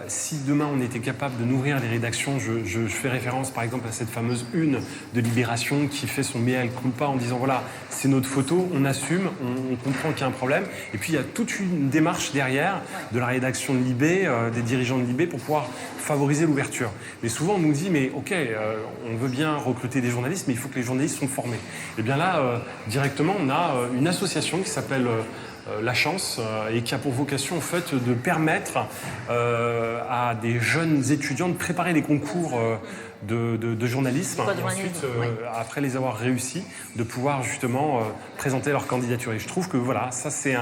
si demain on était capable de nourrir les rédactions, je fais référence par exemple à cette fameuse une de Libération qui fait son mea culpa en disant voilà, c'est notre photo, on assume, on comprend qu'il y a un problème. Et puis il y a toute une démarche derrière de la rédaction de Libé, des dirigeants de Libé pour pouvoir favoriser l'ouverture. Mais souvent on nous dit mais ok, on veut bien recruter des journalistes, mais il faut que les journalistes soient formés. Et bien là, directement, on a une association qui s'appelle La Chance et qui a pour vocation en fait de permettre à des jeunes étudiants de préparer les concours de journalisme et ensuite, après les avoir réussis, de pouvoir justement présenter leur candidature. Et je trouve que voilà, ça c'est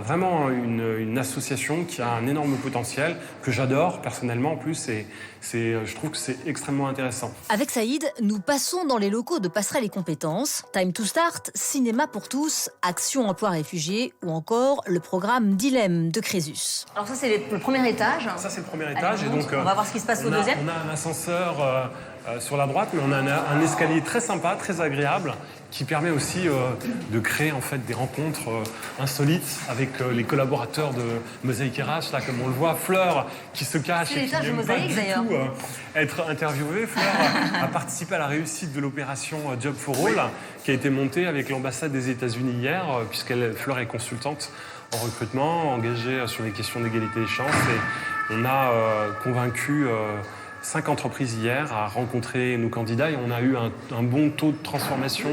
vraiment une association qui a un énorme potentiel, que j'adore personnellement en plus, et je trouve que c'est extrêmement intéressant. Avec Saïd, nous passons dans les locaux de Passerelle et Compétences, Time to Start, Cinéma pour tous, Action Emploi Réfugiés ou encore le programme Dilemme de Crésus. Alors ça c'est le premier étage. Ça c'est le premier étage. Allez, et donc, on va voir ce qui se passe au deuxième. On a un ascenseur sur la droite, mais on a un escalier très sympa, très agréable, qui permet aussi de créer en fait des rencontres insolites avec les collaborateurs de Mosaïque RH, là comme on le voit, Fleur qui se cache et qui n'aime pas du tout être interviewée. Fleur a participé à la réussite de l'opération Job for All qui a été montée avec l'ambassade des États-Unis hier, Fleur est consultante en recrutement, engagée sur les questions d'égalité des chances, et on a convaincu 5 entreprises hier à rencontrer nos candidats, et on a eu un bon taux de transformation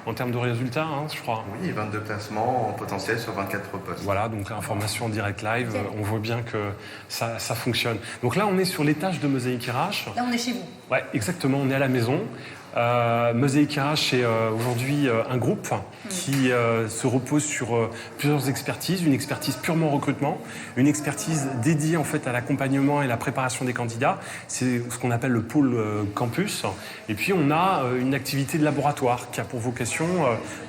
en termes de résultats, je crois. Oui, 22 placements en potentiel sur 24 postes. Voilà, donc information en direct live, on voit bien que ça fonctionne. Donc là, on est sur l'étage de Mosaïque RH. Là, on est chez vous. Ouais, exactement, on est à la maison. Mosaïque RH est aujourd'hui un groupe qui se repose sur plusieurs expertises, une expertise purement recrutement, une expertise dédiée en fait à l'accompagnement et la préparation des candidats, c'est ce qu'on appelle le pôle campus, et puis on a une activité de laboratoire qui a pour vocation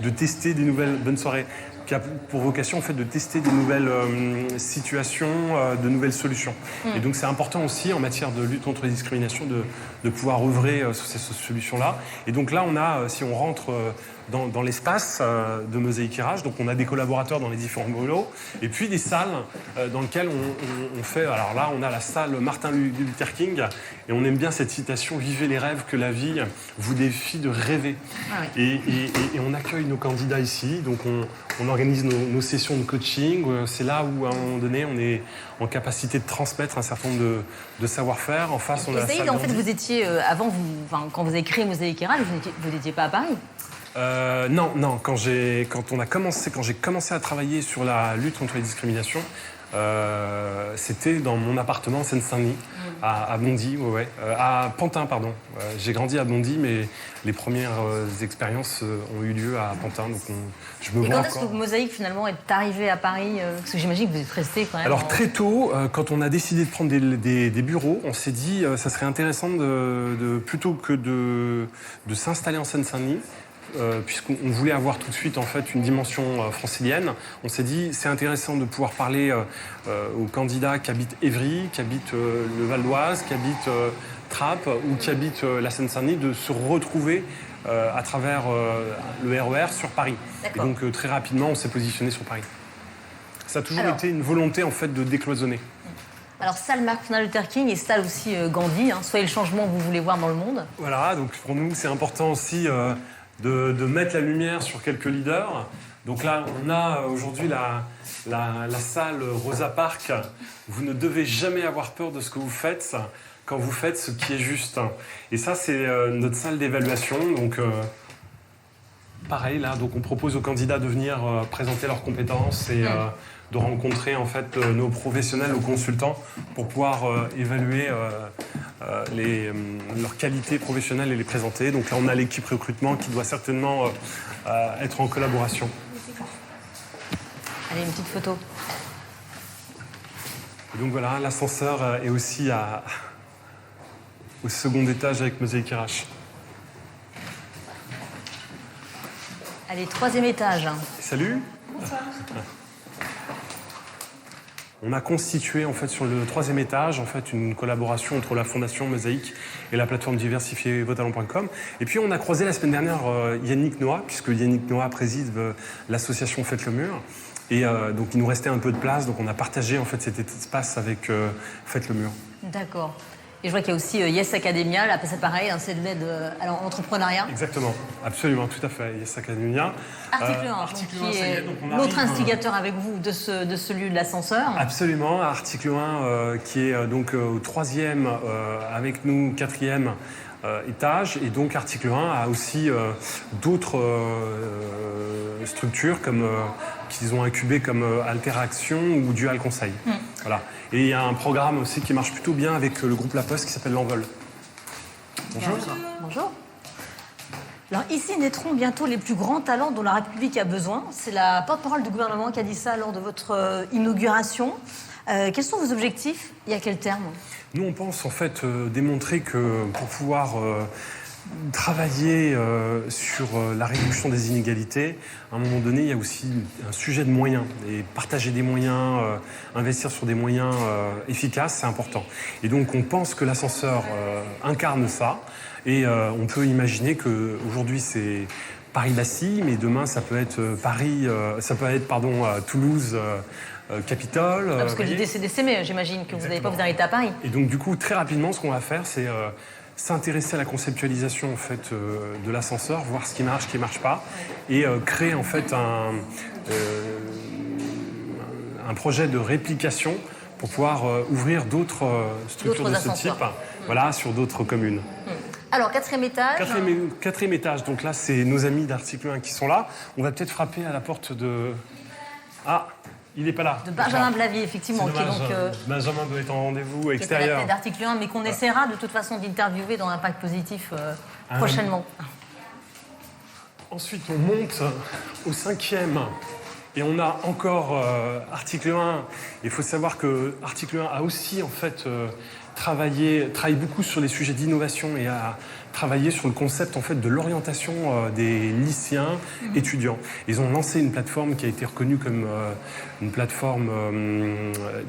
de tester des nouvelles... Bonne soirée. Qui a pour vocation en fait de tester de nouvelles situations, de nouvelles solutions. Et donc c'est important aussi en matière de lutte contre les discriminations de pouvoir œuvrer sur ces solutions-là. Et donc là on a, si on rentre dans l'espace de Mosaïque RH. Donc on a des collaborateurs dans les différents bolos et puis des salles dans lesquelles on fait. Alors là, on a la salle Martin Luther King et on aime bien cette citation: vivez les rêves que la vie vous défie de rêver. Ah oui. Et on accueille nos candidats ici. Donc on organise nos sessions de coaching. C'est là où à un moment donné on est en capacité de transmettre un certain nombre de savoir-faire. En face, on a la Saïd, salle en fait, Gandhi. vous étiez quand vous avez créé Mosaïque RH, vous n'étiez pas à Paris. Non. Quand j'ai commencé à travailler sur la lutte contre les discriminations, c'était dans mon appartement en Seine-Saint-Denis, à Bondy, à Pantin, pardon. J'ai grandi à Bondy, mais les premières expériences ont eu lieu à Pantin, donc je me Et vois quand est-ce encore. que Mosaïque finalement est arrivé à Paris? Parce que j'imagine que vous êtes resté quand même. Alors très tôt, quand on a décidé de prendre des bureaux, on s'est dit ça serait intéressant plutôt que de s'installer en Seine-Saint-Denis, puisqu'on voulait avoir tout de suite en fait une dimension francilienne. On s'est dit c'est intéressant de pouvoir parler aux candidats qui habitent Évry, qui habitent le Val d'Oise, qui habitent Trappes ou qui habitent la Seine-Saint-Denis, de se retrouver à travers le RER sur Paris. Et D'accord. donc très rapidement on s'est positionné sur Paris. Ça a toujours Alors. été une volonté en fait de décloisonner. Alors, salle Martin Luther King et salle aussi Gandhi. Soyez le changement que vous voulez voir dans le monde. Voilà, donc pour nous c'est important aussi de mettre la lumière sur quelques leaders. Donc là on a aujourd'hui la salle Rosa Parks. Vous ne devez jamais avoir peur de ce que vous faites quand vous faites ce qui est juste. Et ça c'est notre salle d'évaluation. Donc pareil là, donc on propose aux candidats de venir présenter leurs compétences et de rencontrer en fait nos professionnels, nos consultants pour pouvoir évaluer leurs qualités professionnelles et les présenter. Donc là on a l'équipe recrutement qui doit certainement être en collaboration. Allez, une petite photo. Et donc voilà, l'ascenseur est aussi au second étage avec Mosaïque RH. Allez, 3e étage. Salut. Bonsoir. On a constitué en fait sur le 3e étage en fait une collaboration entre la Fondation Mosaïque et la plateforme diversifiée votalent.com. Et puis on a croisé la semaine dernière Yannick Noah, puisque Yannick Noah préside l'association Faites le Mur. Et donc il nous restait un peu de place, donc on a partagé en fait cet espace avec Faites le Mur. D'accord. Et je vois qu'il y a aussi Yes Academia, là c'est pareil, c'est de l'aide à l'entrepreneuriat. Exactement, absolument, tout à fait. Yes Academia. Article 1, Article 1, qui ça y est, est donc on l'autre arrive, instigateur avec vous de ce lieu de l'ascenseur. Absolument, article 1 qui est donc au 3e avec nous, 4e étage. Et donc article 1 a aussi d'autres structures comme qu'ils ont incubées comme Alteraction ou Dual Conseil. Voilà. Et il y a un programme aussi qui marche plutôt bien avec le groupe La Poste qui s'appelle l'Envol. Bonjour. Bonjour. Alors ici naîtront bientôt les plus grands talents dont la République a besoin. C'est la porte-parole du gouvernement qui a dit ça lors de votre inauguration. Quels sont vos objectifs et à quel terme? Nous, on pense en fait démontrer que pour pouvoir travailler sur la réduction des inégalités, à un moment donné, il y a aussi un sujet de moyens. Et partager des moyens, investir sur des moyens efficaces, c'est important. Et donc, on pense que l'ascenseur incarne ça. Et on peut imaginer qu'aujourd'hui, c'est Paris-Bassy, mais demain, ça peut être Toulouse. Capitole. Parce que l'idée c'est d'essaimer, j'imagine que vous n'allez pas vous arrêter à Paris. Et donc du coup, très rapidement, ce qu'on va faire, c'est s'intéresser à la conceptualisation en fait, de l'ascenseur, voir ce qui marche pas, et créer en fait un projet de réplication pour pouvoir ouvrir d'autres structures de ce type, voilà, sur d'autres communes. Alors, 4e étage. Quatrième étage, donc là, c'est nos amis d'Article 1 qui sont là. On va peut-être frapper à la porte de... Ah, il n'est pas là. De Benjamin Blavie, effectivement. C'est Qui est dommage, donc, Benjamin doit être en rendez-vous qui est à la extérieur. tête d'Article 1, mais qu'on essaiera de toute façon d'interviewer dans Impact Positif prochainement. Ensuite, on monte au 5e et on a encore Article 1. Il faut savoir que Article 1 a aussi en fait travaille beaucoup sur les sujets d'innovation et a travaillé sur le concept en fait de l'orientation des lycéens étudiants. Ils ont lancé une plateforme qui a été reconnue comme une plateforme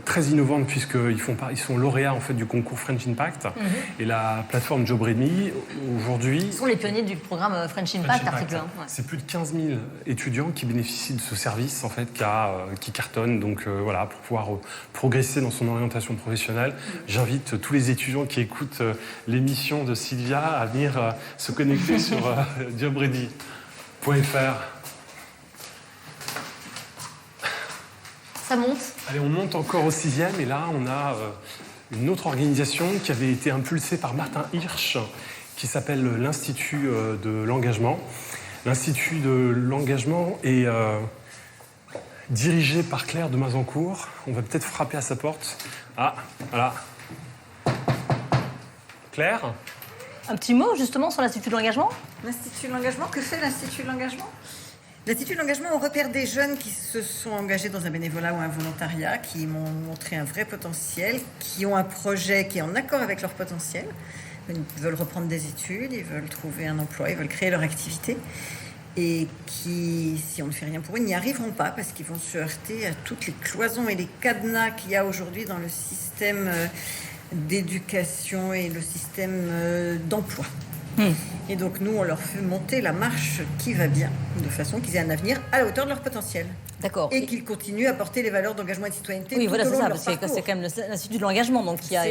très innovante puisqu'ils sont lauréats en fait du concours French Impact. Et la plateforme Job Ready aujourd'hui. Ils sont les pionniers du programme French Impact, article 1. Ouais. C'est plus de 15 000 étudiants qui bénéficient de ce service en fait qui cartonne. Donc voilà, pour pouvoir progresser dans son orientation professionnelle, j'invite tous les étudiants qui écoutent l'émission de Sylvia à venir se connecter sur jobready.fr. Ça monte. Allez, on monte encore au 6e et là on a une autre organisation qui avait été impulsée par Martin Hirsch qui s'appelle l'Institut de l'engagement. L'Institut de l'engagement est dirigé par Claire de Mazencourt. On va peut-être frapper à sa porte. Ah, voilà. Claire ? Un petit mot justement sur l'Institut de l'engagement. L'Institut de l'engagement, que fait l'Institut de l'engagement ? L'Institut de l'engagement, on repère des jeunes qui se sont engagés dans un bénévolat ou un volontariat, qui m'ont montré un vrai potentiel, qui ont un projet qui est en accord avec leur potentiel. Ils veulent reprendre des études, ils veulent trouver un emploi, ils veulent créer leur activité. Et qui, si on ne fait rien pour eux, n'y arriveront pas parce qu'ils vont se heurter à toutes les cloisons et les cadenas qu'il y a aujourd'hui dans le système d'éducation et le système d'emploi. Et donc nous, on leur fait monter la marche qui va bien, de façon qu'ils aient un avenir à la hauteur de leur potentiel. D'accord. Et qu'ils continuent à porter les valeurs d'engagement et de citoyenneté Oui, tout voilà, au c'est long ça, de leur parce que parcours. c'est quand même l'Institut de l'engagement, donc il y a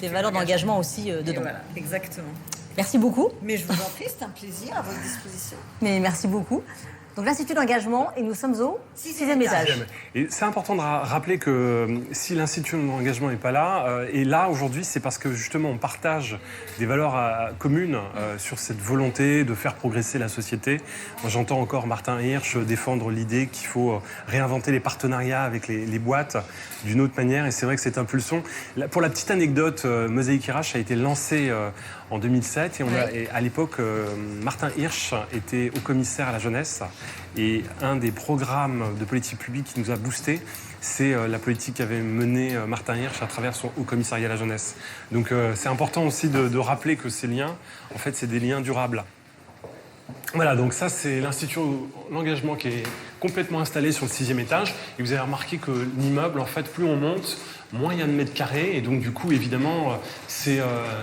des valeurs d'engagement aussi Et dedans. voilà, exactement. Merci beaucoup. Mais je vous en prie, c'est un plaisir à votre disposition. Mais merci beaucoup. Donc l'Institut d'engagement, et nous sommes au 6e étage. Et c'est important de rappeler que si l'Institut de l'engagement n'est pas là, et là aujourd'hui, c'est parce que justement on partage des valeurs communes sur cette volonté de faire progresser la société. Moi, j'entends encore Martin Hirsch défendre l'idée qu'il faut réinventer les partenariats avec les boîtes d'une autre manière, et c'est vrai que c'est impulsion. Pour la petite anecdote, Mosaïque RH a été lancé en 2007, et à l'époque, Martin Hirsch était haut commissaire à la jeunesse. Et un des programmes de politique publique qui nous a boosté, c'est la politique qu'avait menée Martin Hirsch à travers son haut commissariat à la jeunesse. Donc c'est important aussi de rappeler que ces liens, en fait, c'est des liens durables. Voilà, donc ça c'est l'Institut de l'engagement qui est complètement installé sur le 6e étage. Et vous avez remarqué que l'immeuble, en fait, plus on monte, moins il y a de mètres carrés. Et donc du coup, évidemment, c'est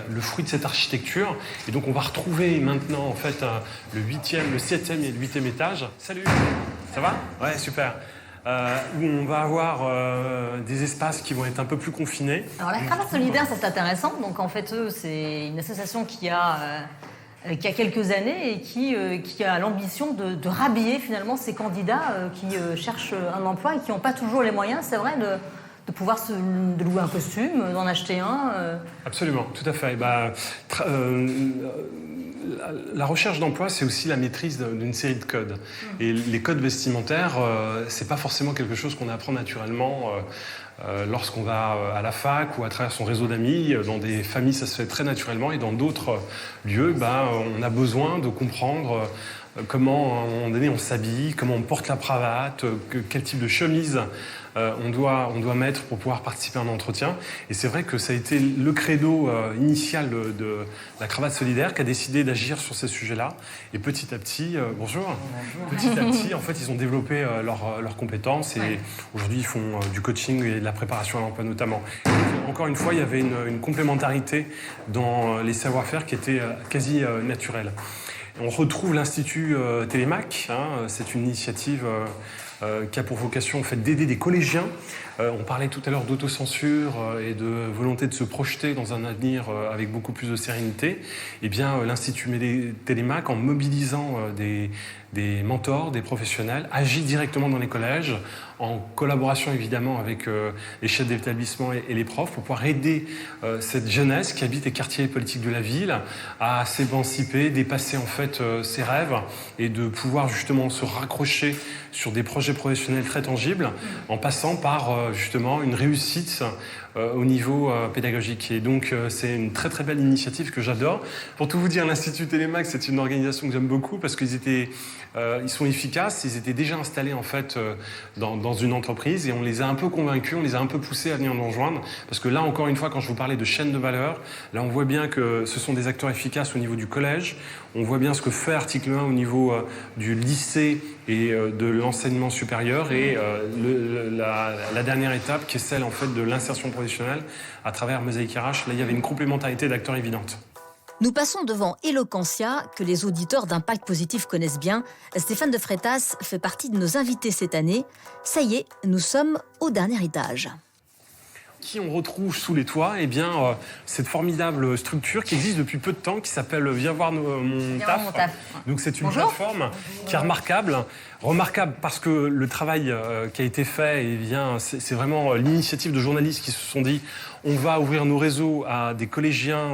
le fruit de cette architecture. Et donc on va retrouver maintenant, en fait, le 8e, le 7e et le 8e étage. Salut, ça va ? Ouais, super. Où on va avoir des espaces qui vont être un peu plus confinés. Alors la Cravate Solidaire, ça c'est intéressant. Donc en fait, eux, c'est une association qui a quelques années et qui a l'ambition de rhabiller finalement ces candidats qui cherchent un emploi et qui n'ont pas toujours les moyens, c'est vrai, de pouvoir de louer un costume, d'en acheter un. Absolument, tout à fait. La recherche d'emploi, c'est aussi la maîtrise d'une série de codes. Et les codes vestimentaires, c'est pas forcément quelque chose qu'on apprend naturellement lorsqu'on va à la fac ou à travers son réseau d'amis. Dans des familles, ça se fait très naturellement, et dans d'autres lieux, on a besoin de comprendre comment, à un moment donné, on s'habille, comment on porte la cravate, quel type de chemise on doit mettre pour pouvoir participer à un entretien. Et c'est vrai que ça a été le credo initial de la Cravate Solidaire qui a décidé d'agir sur ces sujets-là. Et petit à petit, bonjour. Petit à petit, en fait, ils ont développé leurs compétences, et aujourd'hui, ils font du coaching et de la préparation à l'emploi notamment. Et encore une fois, il y avait une complémentarité dans les savoir-faire qui était quasi naturelle. On retrouve l'Institut Télémac, c'est une initiative qui a pour vocation en fait, d'aider des collégiens. On parlait tout à l'heure d'autocensure et de volonté de se projeter dans un avenir avec beaucoup plus de sérénité. Eh bien, l'Institut Télémac, en mobilisant des mentors, des professionnels, agit directement dans les collèges, en collaboration évidemment avec les chefs d'établissement et les profs, pour pouvoir aider cette jeunesse qui habite les quartiers politiques de la ville à s'émanciper, dépasser en fait ses rêves, et de pouvoir justement se raccrocher sur des projets projet professionnel très tangible, en passant par justement une réussite au niveau pédagogique. Et donc c'est une très très belle initiative que j'adore. Pour tout vous dire, l'Institut Télémac, c'est une organisation que j'aime beaucoup parce qu'ils sont efficaces, ils étaient déjà installés en fait dans une entreprise et on les a un peu convaincus, on les a un peu poussés à venir nous rejoindre parce que là encore une fois, quand je vous parlais de chaîne de valeur, là on voit bien que ce sont des acteurs efficaces au niveau du collège, on voit bien ce que fait Article 1 au niveau du lycée et de l'enseignement supérieur et la dernière étape qui est celle en fait de l'insertion professionnelle à travers Mosaïque RH. Là il y avait une complémentarité d'acteurs évidente. Nous passons devant Eloquentia, que les auditeurs d'Impact Positif connaissent bien. Stéphane de Freitas fait partie de nos invités cette année. Ça y est, nous sommes au dernier étage. Qui on retrouve sous les toits, eh bien, cette formidable structure qui existe depuis peu de temps, qui s'appelle Viens voir mon taf. Donc c'est une plateforme qui est remarquable parce que le travail qui a été fait, eh bien, c'est vraiment l'initiative de journalistes qui se sont dit on va ouvrir nos réseaux à des collégiens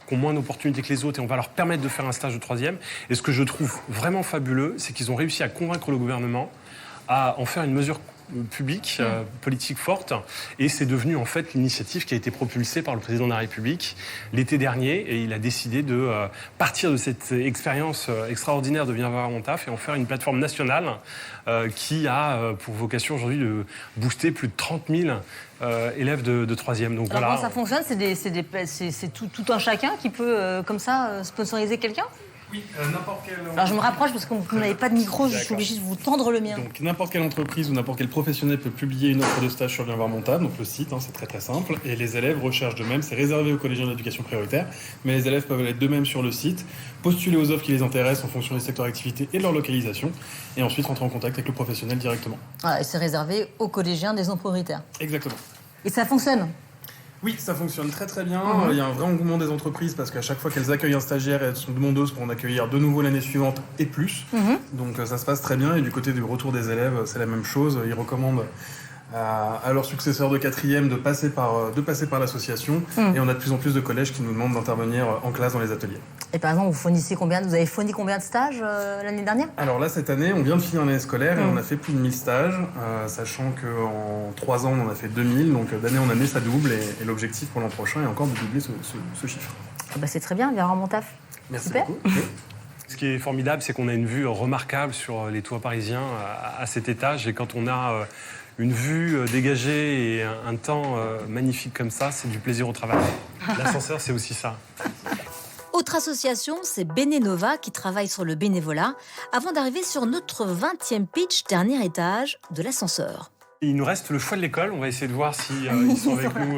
qui ont moins d'opportunités que les autres et on va leur permettre de faire un stage de troisième. Et ce que je trouve vraiment fabuleux, c'est qu'ils ont réussi à convaincre le gouvernement à en faire une mesure publique, politique forte, et c'est devenu en fait l'initiative qui a été propulsée par le président de la République l'été dernier, et il a décidé de partir de cette expérience extraordinaire de Viens voir mon taf et en faire une plateforme nationale qui a pour vocation aujourd'hui de booster plus de 30 000 élèves de troisième. Donc alors voilà. Comment ça fonctionne? C'est tout un chacun qui peut comme ça sponsoriser quelqu'un? Oui, n'importe quelle... Alors je me rapproche parce que vous n'avez pas de micro, je suis obligée de vous tendre le mien. Donc n'importe quelle entreprise ou n'importe quel professionnel peut publier une offre de stage sur Viens voir mon taf, donc le site, c'est très très simple, et les élèves recherchent d'eux-mêmes, c'est réservé aux collégiens d'éducation prioritaire, mais les élèves peuvent aller d'eux-mêmes sur le site, postuler aux offres qui les intéressent en fonction des secteurs d'activité et de leur localisation, et ensuite rentrer en contact avec le professionnel directement. Voilà, et c'est réservé aux collégiens des zones prioritaires. Exactement. Et ça fonctionne? Oui, ça fonctionne très très bien. Il y a un vrai engouement des entreprises parce qu'à chaque fois qu'elles accueillent un stagiaire, elles sont demandeuses pour en accueillir de nouveau l'année suivante et plus. Donc ça se passe très bien. Et du côté du retour des élèves, c'est la même chose. Ils recommandent à leurs successeurs de quatrième de passer par l'association. Et on a de plus en plus de collèges qui nous demandent d'intervenir en classe dans les ateliers. Et par exemple, vous avez fourni combien de stages l'année dernière? Alors là, cette année, on vient de finir l'année scolaire et on a fait plus de 1000 stages, sachant qu'en 3 ans, on en a fait 2000. Donc d'année en année, ça double. Et l'objectif pour l'an prochain est encore de doubler ce chiffre. C'est très bien, Viens voir mon taf. Merci Super. beaucoup. Ce qui est formidable, c'est qu'on a une vue remarquable sur les toits parisiens à cet étage. Et quand on a une vue dégagée et un temps magnifique comme ça, c'est du plaisir au travail. L'ascenseur, c'est aussi ça. Autre association, c'est Bénénova qui travaille sur le bénévolat avant d'arriver sur notre 20e pitch, dernier étage de l'ascenseur. Il nous reste le choix de l'école. On va essayer de voir s'ils sont avec nous.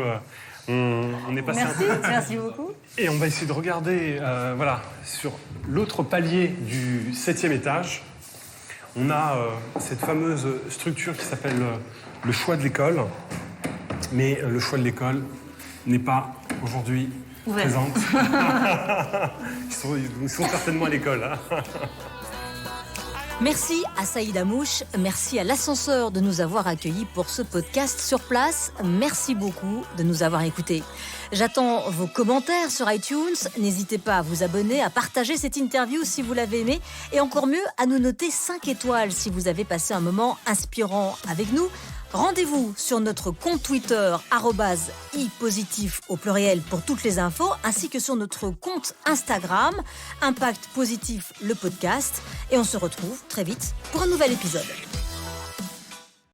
On est passé Merci beaucoup. Et on va essayer de regarder sur l'autre palier du 7e étage. On a cette fameuse structure qui s'appelle le choix de l'école. Mais le choix de l'école n'est pas aujourd'hui présente. Ils sont certainement à l'école. Merci à Saïd Amouche, merci à l'ascenseur de nous avoir accueillis pour ce podcast sur place. Merci beaucoup de nous avoir écoutés. J'attends vos commentaires sur iTunes. N'hésitez pas à vous abonner, à partager cette interview si vous l'avez aimée et encore mieux, à nous noter 5 étoiles si vous avez passé un moment inspirant avec nous. Rendez-vous sur notre compte Twitter @ipositif au pluriel pour toutes les infos, ainsi que sur notre compte Instagram Impact Positif le podcast. Et on se retrouve très vite pour un nouvel épisode.